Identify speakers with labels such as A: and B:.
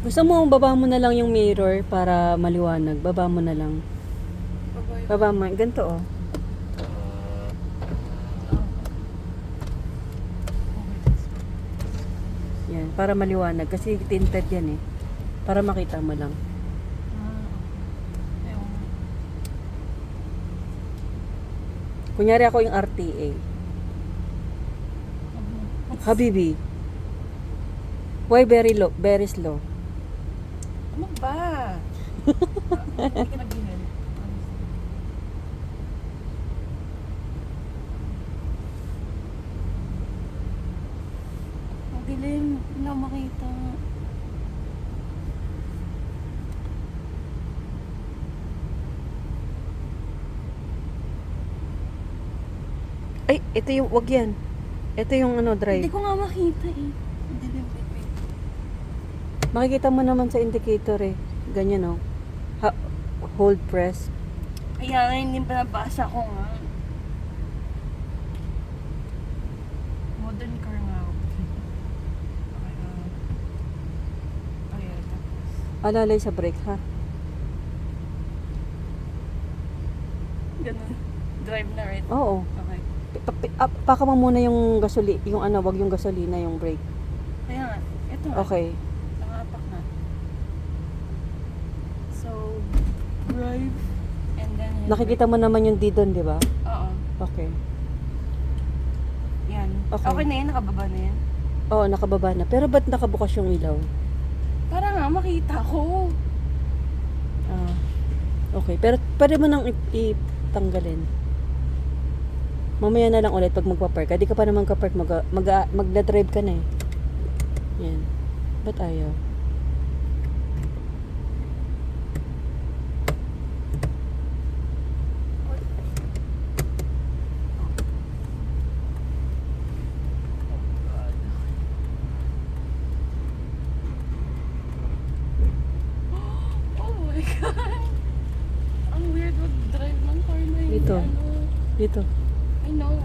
A: Gusto mo, baba mo na lang yung mirror para maliwanag. Baba mo na lang. Baba mo. Ganito oh. Yan, para maliwanag. Kasi tinted yan eh. Para makita mo lang. Kunyari ako yung RTA. Habibi. Why very low? Very slow.
B: Ano ba? Hindi ka nag-gihil. Ang dilim. Hindi na makita.
A: Ay, ito yung, wag yan. Ito yung ano, drive.
B: Hindi ko nga makita eh. Ang dilim. Wait.
A: Makikita mo naman sa indicator eh. Ganyan oh. Hold press.
B: Kaya nga hindi pa nabasa ko nga. Modern car nga ako. Okay, tapos.
A: Alalay sa brake ha.
B: Ganun. Drive na right?
A: Oo.
B: Okay.
A: Paka mo muna yung yung ano, wag yung gasolina, yung brake.
B: Kaya nga, ito nga.
A: Okay.
B: Nangapak na. So, drive and then...
A: Nakikita mo naman yung D doon, di ba?
B: Oo.
A: Okay.
B: Yan.
A: Okay.
B: Okay na yan, nakababa na yan.
A: Oo, nakababa na. Pero ba't nakabukas yung ilaw?
B: Para nga makita ko.
A: Ah, okay. Pero pwede mo nang itanggalin. Mamaya na lang ulit pag magpa-park. Hindi ka pa naman ka-park, magda-drive ka na eh. Yan. Ba't ayaw?
B: Oh my God. Ang weird mag-drive ng car na yun.
A: Dito.
B: Ano?
A: Dito.
B: I know.